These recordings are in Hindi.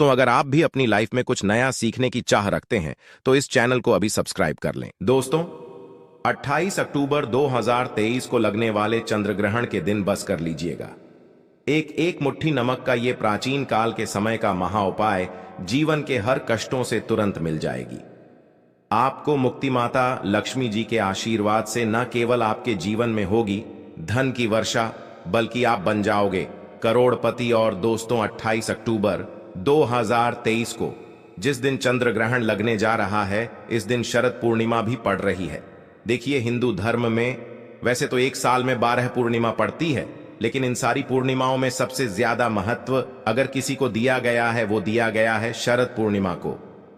दोस्तों, अगर आप भी अपनी लाइफ में कुछ नया सीखने की चाह रखते हैं तो इस चैनल को अभी सब्सक्राइब कर लें। दोस्तों, 28 अक्टूबर 2023 को लगने वाले चंद्र ग्रहण के दिन बस कर लीजिएगा। एक मुट्ठी नमक का ये प्राचीन काल के समय का महा उपाय जीवन के हर कष्टों से तुरंत मिल जाएगी। आपको मुक्ति माता लक्ष्मी जी के आशीर्वाद से न केवल आपके जीवन में होगी धन की वर्षा, बल्कि आप बन जाओगे करोड़पति। और दोस्तों, 28 अक्टूबर 2023 को जिस दिन चंद्र ग्रहण लगने जा रहा है, इस दिन शरद पूर्णिमा भी पड़ रही है। देखिए, हिंदू धर्म में वैसे तो एक साल में 12 पूर्णिमा पड़ती है, लेकिन इन सारी पूर्णिमाओं में सबसे ज्यादा महत्व अगर किसी को दिया गया है, वो दिया गया है शरद पूर्णिमा को।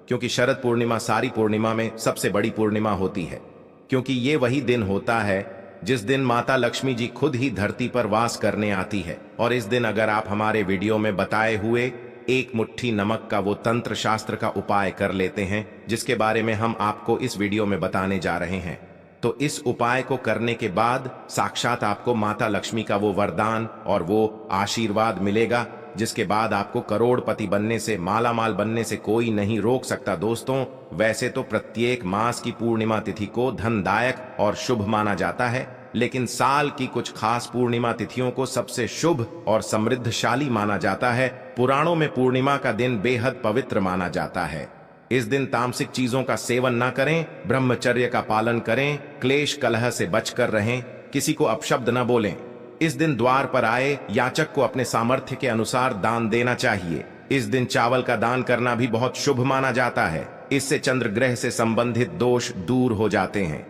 क्योंकि शरद पूर्णिमा सारी पूर्णिमा में सबसे बड़ी पूर्णिमा होती है, क्योंकि ये वही दिन होता है जिस दिन माता लक्ष्मी जी खुद ही धरती पर वास करने आती है। और इस दिन अगर आप हमारे वीडियो में बताए हुए एक मुट्ठी नमक का वो तंत्र शास्त्र का उपाय कर लेते हैं, जिसके बारे में हम आपको इस वीडियो में बताने जा रहे हैं, तो इस उपाय को करने के बाद साक्षात आपको माता लक्ष्मी का वो वरदान और वो आशीर्वाद मिलेगा, जिसके बाद आपको करोड़पति बनने से, मालामाल बनने से कोई नहीं रोक सकता। दोस्तों, वैसे तो प्रत्येक मास की पूर्णिमा तिथि को धनदायक और शुभ माना जाता है, लेकिन साल की कुछ खास पूर्णिमा तिथियों को सबसे शुभ और समृद्धशाली माना जाता है। पुराणों में पूर्णिमा का दिन बेहद पवित्र माना जाता है। इस दिन तामसिक चीजों का सेवन ना करें, ब्रह्मचर्य का पालन करें, क्लेश कलह से बचकर रहें, किसी को अपशब्द न बोलें। इस दिन द्वार पर आए याचक को अपने सामर्थ्य के अनुसार दान देना चाहिए। इस दिन चावल का दान करना भी बहुत शुभ माना जाता है। इससे चंद्र ग्रह से संबंधित दोष दूर हो जाते हैं।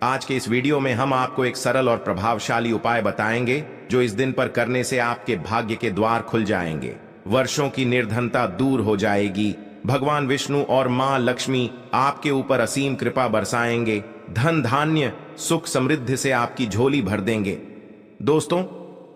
आज के इस वीडियो में हम आपको एक सरल और प्रभावशाली उपाय बताएंगे, जो इस दिन पर करने से आपके भाग्य के द्वार खुल जाएंगे, वर्षों की निर्धनता दूर हो जाएगी, भगवान विष्णु और मां लक्ष्मी आपके ऊपर असीम कृपा बरसाएंगे, धन धान्य सुख समृद्धि से आपकी झोली भर देंगे। दोस्तों,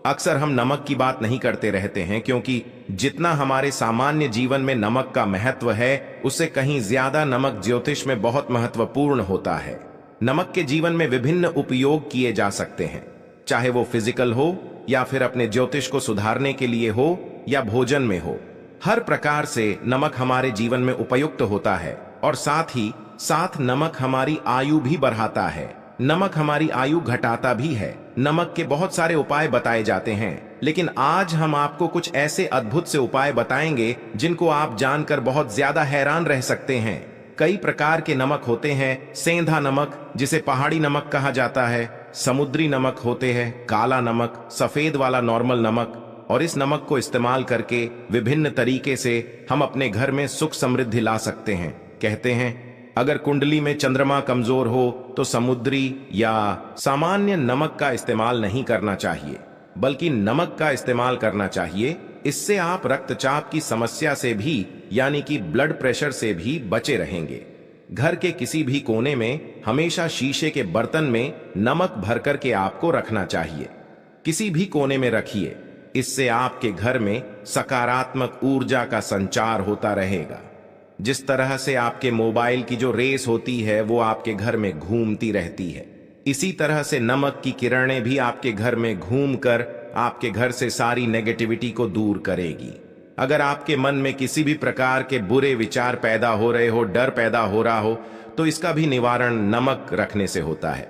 अक्सर हम नमक की बात नहीं करते रहते हैं, क्योंकि जितना हमारे सामान्य जीवन में नमक का महत्व है, उससे कहीं ज्यादा नमक ज्योतिष में बहुत महत्वपूर्ण होता है। नमक के जीवन में विभिन्न उपयोग किए जा सकते हैं, चाहे वो फिजिकल हो या फिर अपने ज्योतिष को सुधारने के लिए हो या भोजन में हो। हर प्रकार से नमक हमारे जीवन में उपयुक्त होता है, और साथ ही साथ नमक हमारी आयु भी बढ़ाता है, नमक हमारी आयु घटाता भी है। नमक के बहुत सारे उपाय बताए जाते हैं, लेकिन आज हम आपको कुछ ऐसे अद्भुत से उपाय बताएंगे जिनको आप जानकर बहुत ज्यादा हैरान रह सकते हैं। कई प्रकार के नमक होते हैं। सेंधा नमक, जिसे पहाड़ी नमक कहा जाता है, समुद्री नमक होते हैं, काला नमक, सफेद वाला नॉर्मल नमक। और इस नमक को इस्तेमाल करके विभिन्न तरीके से हम अपने घर में सुख समृद्धि ला सकते हैं। कहते हैं, अगर कुंडली में चंद्रमा कमजोर हो तो समुद्री या सामान्य नमक का इस्तेमाल नहीं करना चाहिए, बल्कि नमक का इस्तेमाल करना चाहिए। इससे आप रक्तचाप की समस्या से भी, यानी कि ब्लड प्रेशर से भी बचे रहेंगे। घर के किसी भी कोने में हमेशा शीशे के बर्तन में नमक भर करके आपको रखना चाहिए। किसी भी कोने में रखिए, इससे आपके घर में सकारात्मक ऊर्जा का संचार होता रहेगा। जिस तरह से आपके मोबाइल की जो रेस होती है वो आपके घर में घूमती रहती है, इसी तरह से नमक की किरणें भी आपके घर में घूमकर आपके घर से सारी नेगेटिविटी को दूर करेगी। अगर आपके मन में किसी भी प्रकार के बुरे विचार पैदा हो रहे हो, डर पैदा हो रहा हो, तो इसका भी निवारण नमक रखने से होता है।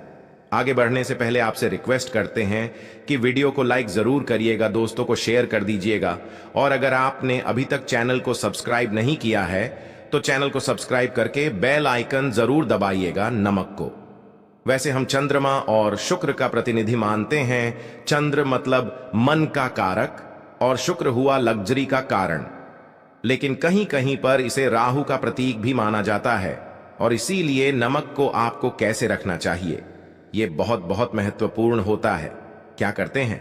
आगे बढ़ने से पहले आपसे रिक्वेस्ट करते हैं कि वीडियो को लाइक जरूर करिएगा, दोस्तों को शेयर कर दीजिएगा, और अगर आपने अभी तक चैनल को सब्सक्राइब नहीं किया है तो चैनल को सब्सक्राइब करके बेल आइकन जरूर दबाइएगा नमक को। वैसे हम चंद्रमा और शुक्र का प्रतिनिधि मानते हैं। चंद्र मतलब मन का कारक और शुक्र हुआ लग्जरी का कारण, लेकिन कहीं कहीं पर इसे राहु का प्रतीक भी माना जाता है। और इसीलिए नमक को आपको कैसे रखना चाहिए, ये बहुत बहुत महत्वपूर्ण होता है। क्या करते हैं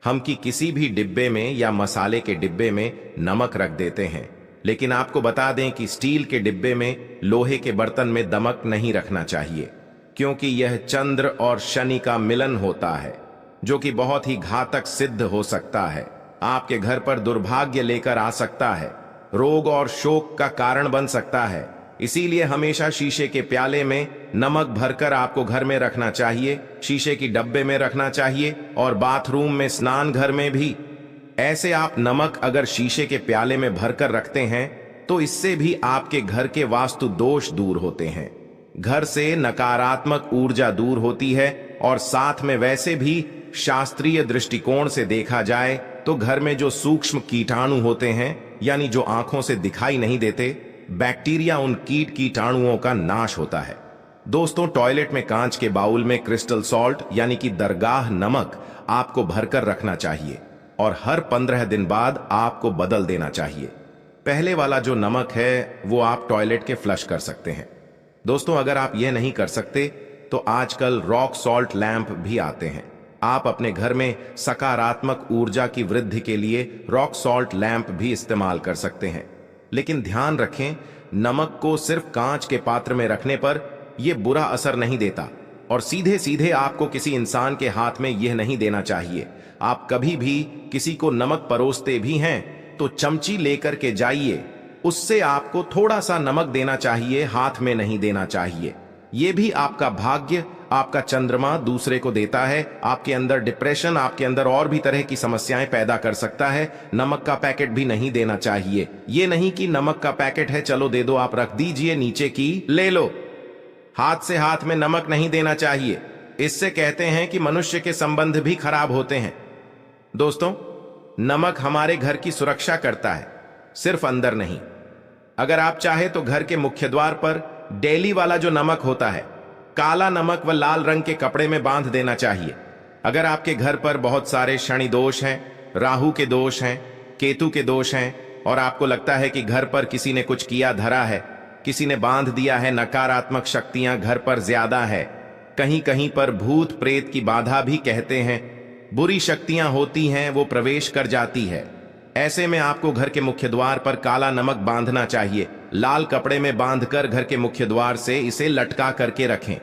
हम कि किसी भी डिब्बे में या मसाले के डिब्बे में नमक रख देते हैं, लेकिन आपको बता दें कि स्टील के डिब्बे में, लोहे के बर्तन में नमक नहीं रखना चाहिए, क्योंकि यह चंद्र और शनि का मिलन होता है, जो कि बहुत ही घातक सिद्ध हो सकता है। आपके घर पर दुर्भाग्य लेकर आ सकता है, रोग और शोक का कारण बन सकता है। इसीलिए हमेशा शीशे के प्याले में नमक भरकर आपको घर में रखना चाहिए, शीशे की डब्बे में रखना चाहिए, और बाथरूम में, स्नान घर में भी ऐसे आप नमक अगर शीशे के प्याले में भरकर रखते हैं तो इससे भी आपके घर के वास्तु दोष दूर होते हैं, घर से नकारात्मक ऊर्जा दूर होती है और साथ में वैसे भी शास्त्रीय दृष्टिकोण से देखा जाए तो घर में जो सूक्ष्म कीटाणु होते हैं, यानी जो आंखों से दिखाई नहीं देते बैक्टीरिया, उन कीटाणुओं का नाश होता है। दोस्तों, टॉयलेट में कांच के बाउल में क्रिस्टल सॉल्ट यानी कि दरगाह नमक आपको भरकर रखना चाहिए और हर 15 दिन बाद आपको बदल देना चाहिए। पहले वाला जो नमक है वो आप टॉयलेट के फ्लश कर सकते हैं। दोस्तों, अगर आप यह नहीं कर सकते तो आजकल रॉक सॉल्ट लैंप भी आते हैं। आप अपने घर में सकारात्मक ऊर्जा की वृद्धि के लिए रॉक सॉल्ट लैंप भी इस्तेमाल कर सकते हैं। लेकिन ध्यान रखें, नमक को सिर्फ कांच के पात्र में रखने पर यह बुरा असर नहीं देता और सीधे सीधे आपको किसी इंसान के हाथ में यह नहीं देना चाहिए। आप कभी भी किसी को नमक परोसते भी हैं तो चमची लेकर के जाइए, उससे आपको थोड़ा सा नमक देना चाहिए, हाथ में नहीं देना चाहिए। यह भी आपका भाग्य, आपका चंद्रमा दूसरे को देता है। आपके अंदर डिप्रेशन, आपके अंदर और भी तरह की समस्याएं पैदा कर सकता है। नमक का पैकेट भी नहीं देना चाहिए। ये नहीं कि नमक का पैकेट है चलो दे दो, आप रख दीजिए, नीचे की ले लो। हाथ से हाथ में नमक नहीं देना चाहिए, इससे कहते हैं कि मनुष्य के संबंध भी खराब होते हैं। दोस्तों, नमक हमारे घर की सुरक्षा करता है, सिर्फ अंदर नहीं। अगर आप चाहे तो घर के मुख्य द्वार पर डेली वाला जो नमक होता है, काला नमक व लाल रंग के कपड़े में बांध देना चाहिए। अगर आपके घर पर बहुत सारे शनि दोष हैं, राहु के दोष हैं, केतु के दोष हैं और आपको लगता है कि घर पर किसी ने कुछ किया धरा है, किसी ने बांध दिया है, नकारात्मक शक्तियां घर पर ज्यादा है, कहीं कहीं पर भूत प्रेत की बाधा भी कहते हैं, बुरी शक्तियां होती हैं, वो प्रवेश कर जाती है। ऐसे में आपको घर के मुख्य द्वार पर काला नमक बांधना चाहिए। लाल कपड़े में बांधकर घर के मुख्य द्वार से इसे लटका करके रखें।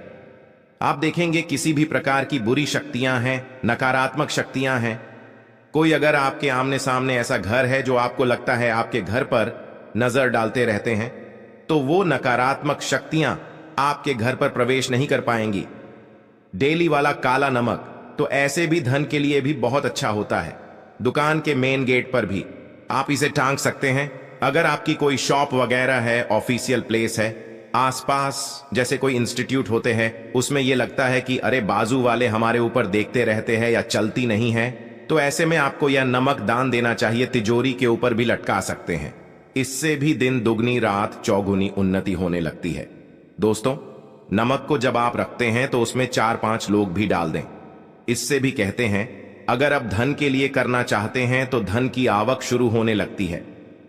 आप देखेंगे किसी भी प्रकार की बुरी शक्तियां हैं, नकारात्मक शक्तियां हैं, कोई अगर आपके आमने सामने ऐसा घर है जो आपको लगता है आपके घर पर नजर डालते रहते हैं, तो वो नकारात्मक शक्तियां आपके घर पर प्रवेश नहीं कर पाएंगी। डेली वाला काला नमक तो ऐसे भी धन के लिए भी बहुत अच्छा होता है। दुकान के मेन गेट पर भी आप इसे टांग सकते हैं। अगर आपकी कोई शॉप वगैरह है, ऑफिशियल प्लेस है, आसपास जैसे कोई इंस्टीट्यूट होते हैं, उसमें यह लगता है कि अरे बाजू वाले हमारे ऊपर देखते रहते हैं या चलती नहीं है, तो ऐसे में आपको यह नमक दान देना चाहिए। तिजोरी के ऊपर भी लटका सकते हैं। इससे भी दिन दुगनी रात चौगुनी उन्नति होने लगती है। दोस्तों, नमक को जब आप रखते हैं तो उसमें 4-5 लोग भी डाल दें। इससे भी कहते हैं अगर आप धन के लिए करना चाहते हैं तो धन की आवक शुरू होने लगती है।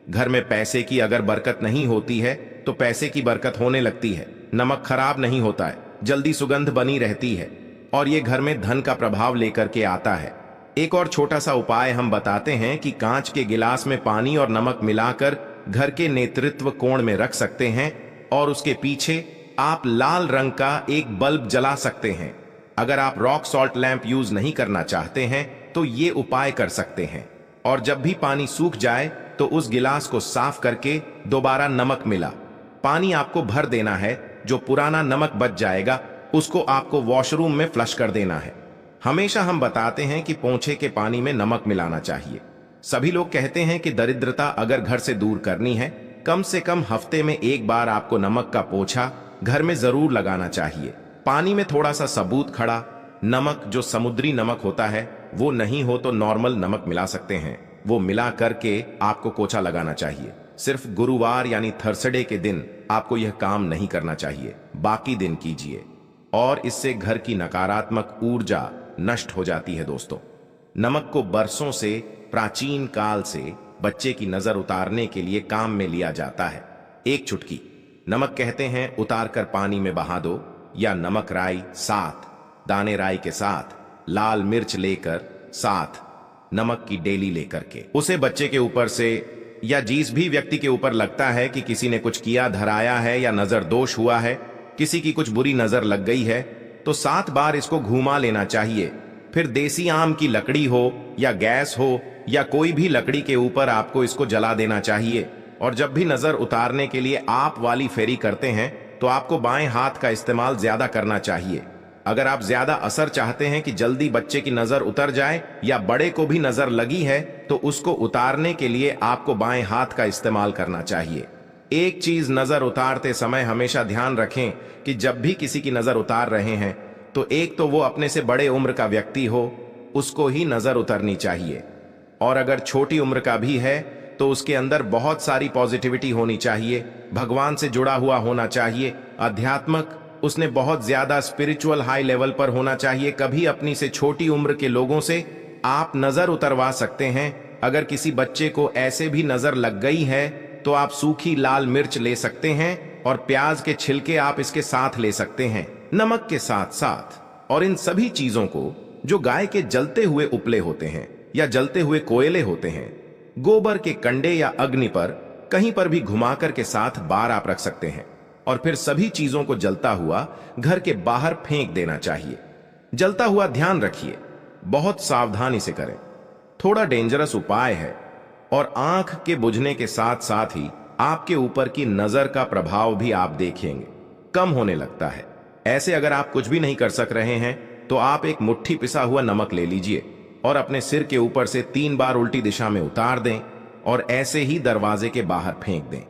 घर में पैसे की अगर बरकत नहीं होती है तो पैसे की बरकत होने लगती है। नमक खराब नहीं होता है, जल्दी सुगंध बनी रहती है और ये घर में धन का प्रभाव लेकर के आता है। एक और छोटा सा उपाय हम बताते हैं कि कांच के गिलास में पानी और नमक मिलाकर घर के नेतृत्व कोण में रख सकते हैं और उसके पीछे आप लाल रंग का एक बल्ब जला सकते हैं। अगर आप रॉक सॉल्ट लैंप यूज नहीं करना चाहते हैं तो ये उपाय कर सकते हैं और जब भी पानी सूख जाए तो उस गिलास को साफ करके दोबारा नमक मिला पानी आपको भर देना है। जो पुराना नमक बच जाएगा उसको आपको वॉशरूम में फ्लश कर देना है। हमेशा हम बताते हैं कि पोंछे के पानी में नमक मिलाना चाहिए। सभी लोग कहते हैं कि दरिद्रता अगर घर से दूर करनी है, कम से कम हफ्ते में एक बार आपको नमक का पोछा घर में जरूर लगाना चाहिए। पानी में थोड़ा सा सबूत खड़ा नमक, जो समुद्री नमक होता है, वो नहीं हो तो नॉर्मल नमक मिला सकते हैं। वो मिला करके आपको पोछा लगाना चाहिए। सिर्फ गुरुवार यानी थर्सडे के दिन आपको यह काम नहीं करना चाहिए, बाकी दिन कीजिए और इससे घर की नकारात्मक ऊर्जा नष्ट हो जाती है। दोस्तों, नमक को बरसों से, प्राचीन काल से बच्चे की नजर उतारने के लिए काम में लिया जाता है। एक चुटकी नमक कहते हैं उतार कर पानी में बहा दो, या नमक राई साथ, दाने राई के साथ लाल मिर्च लेकर साथ नमक की डेली लेकर के उसे बच्चे के ऊपर से या जिस भी व्यक्ति के ऊपर लगता है कि किसी ने कुछ किया धराया है या नजर दोष हुआ है, किसी की कुछ बुरी नजर लग गई है, तो 7 बार इसको घुमा लेना चाहिए। फिर देसी आम की लकड़ी हो या गैस हो या कोई भी लकड़ी के ऊपर आपको इसको जला देना चाहिए। और जब भी नजर उतारने के लिए आप वाली फेरी करते हैं तो आपको बाएं हाथ का इस्तेमाल ज्यादा करना चाहिए। अगर आप ज्यादा असर चाहते हैं कि जल्दी बच्चे की नजर उतर जाए या बड़े को भी नजर लगी है, तो उसको उतारने के लिए आपको बाएं हाथ का इस्तेमाल करना चाहिए। एक चीज नजर उतारते समय हमेशा ध्यान रखें कि जब भी किसी की नजर उतार रहे हैं तो एक तो वो अपने से बड़े उम्र का व्यक्ति हो, उसको ही नजर उतरनी चाहिए, और अगर छोटी उम्र का भी है तो उसके अंदर बहुत सारी पॉजिटिविटी होनी चाहिए, भगवान से जुड़ा हुआ होना चाहिए, आध्यात्मक, उसने बहुत ज्यादा स्पिरिचुअल हाई लेवल पर होना चाहिए। कभी अपनी से छोटी उम्र के लोगों से आप नजर उतरवा सकते हैं। अगर किसी बच्चे को ऐसे भी नजर लग गई है तो आप सूखी लाल मिर्च ले सकते हैं और प्याज के छिलके आप इसके साथ ले सकते हैं, नमक के साथ साथ। और इन सभी चीजों को, जो गाय के जलते हुए उपले होते हैं या जलते हुए कोयले होते हैं, गोबर के कंडे या अग्नि पर कहीं पर भी घुमाकर के साथ बार आप रख सकते हैं, और फिर सभी चीजों को जलता हुआ घर के बाहर फेंक देना चाहिए। जलता हुआ ध्यान रखिए, बहुत सावधानी से करें, थोड़ा डेंजरस उपाय है, और आंख के बुझने के साथ साथ ही आपके ऊपर की नजर का प्रभाव भी आप देखेंगे कम होने लगता है। ऐसे अगर आप कुछ भी नहीं कर सक रहे हैं तो आप एक मुट्ठी पिसा हुआ नमक ले लीजिए और अपने सिर के ऊपर से 3 बार उल्टी दिशा में उतार दें और ऐसे ही दरवाजे के बाहर फेंक दें।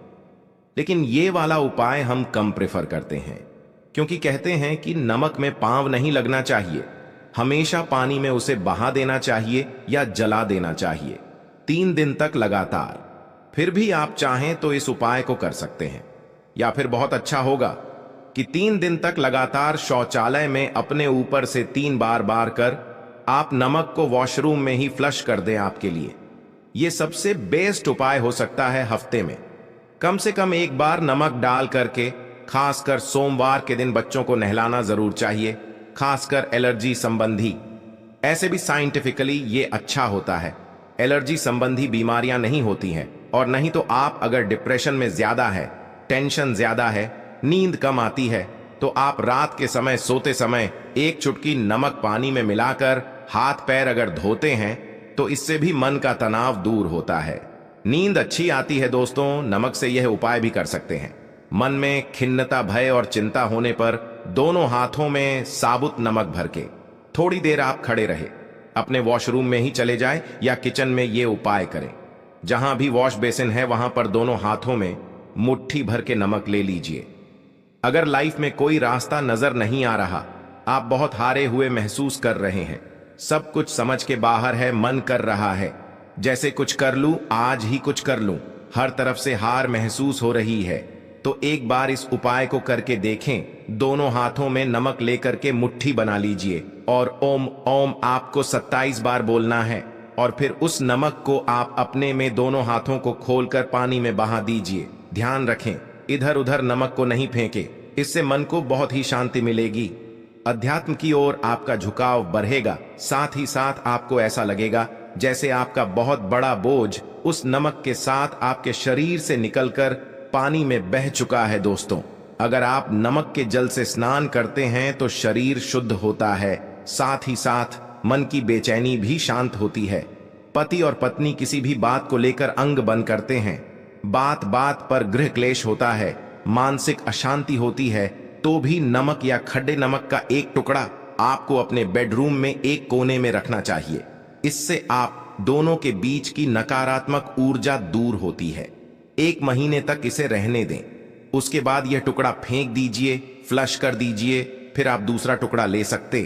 लेकिन ये वाला उपाय हम कम प्रेफर करते हैं, क्योंकि कहते हैं कि नमक में पांव नहीं लगना चाहिए, हमेशा पानी में उसे बहा देना चाहिए या जला देना चाहिए 3 दिन तक लगातार। फिर भी आप चाहें तो इस उपाय को कर सकते हैं, या फिर बहुत अच्छा होगा कि 3 दिन तक लगातार शौचालय में अपने ऊपर से 3 बार बार कर आप नमक को वॉशरूम में ही फ्लश कर दें। आपके लिए यह सबसे बेस्ट उपाय हो सकता है। हफ्ते में कम से कम 1 बार नमक डाल करके, खासकर सोमवार के दिन बच्चों को नहलाना जरूर चाहिए, खासकर एलर्जी संबंधी। ऐसे भी साइंटिफिकली ये अच्छा होता है, एलर्जी संबंधी बीमारियां नहीं होती हैं। और नहीं तो आप अगर डिप्रेशन में ज्यादा है, टेंशन ज्यादा है, नींद कम आती है, तो आप रात के समय सोते समय 1 चुटकी नमक पानी में मिलाकर हाथ पैर अगर धोते हैं तो इससे भी मन का तनाव दूर होता है, नींद अच्छी आती है। दोस्तों, नमक से यह उपाय भी कर सकते हैं। मन में खिन्नता, भय और चिंता होने पर दोनों हाथों में साबुत नमक भर के थोड़ी देर आप खड़े रहे, अपने वॉशरूम में ही चले जाएं या किचन में ये उपाय करें। जहां भी वॉश बेसिन है वहां पर दोनों हाथों में मुट्ठी भर के नमक ले लीजिए। अगर लाइफ में कोई रास्ता नजर नहीं आ रहा, आप बहुत हारे हुए महसूस कर रहे हैं, सब कुछ समझ के बाहर है, मन कर रहा है जैसे कुछ कर लूं, आज ही कुछ कर लूं, हर तरफ से हार महसूस हो रही है, तो एक बार इस उपाय को करके देखें। दोनों हाथों में नमक लेकर के मुट्ठी बना लीजिए और ओम ओम आपको 27 बार बोलना है, और फिर उस नमक को आप अपने में दोनों हाथों को खोलकर पानी में बहा दीजिए। ध्यान रखें, इधर उधर नमक को नहीं फेंके, इससे मन को बहुत ही शांति मिलेगी, अध्यात्म की ओर आपका झुकाव बढ़ेगा। साथ ही साथ आपको ऐसा लगेगा जैसे आपका बहुत बड़ा बोझ उस नमक के साथ आपके शरीर से निकलकर पानी में बह चुका है। दोस्तों, अगर आप नमक के जल से स्नान करते हैं तो शरीर शुद्ध होता है, साथ ही साथ मन की बेचैनी भी शांत होती है। पति और पत्नी किसी भी बात को लेकर अंग बंद करते हैं, बात बात पर गृह क्लेश होता है, मानसिक अशांति होती है, तो भी नमक या खड्डे नमक का एक टुकड़ा आपको अपने बेडरूम में एक कोने में रखना चाहिए। इससे आप दोनों के बीच की नकारात्मक ऊर्जा दूर होती है। 1 महीने तक इसे रहने दें, उसके बाद यह टुकड़ा फेंक दीजिए, फ्लश कर दीजिए, फिर आप दूसरा टुकड़ा ले सकते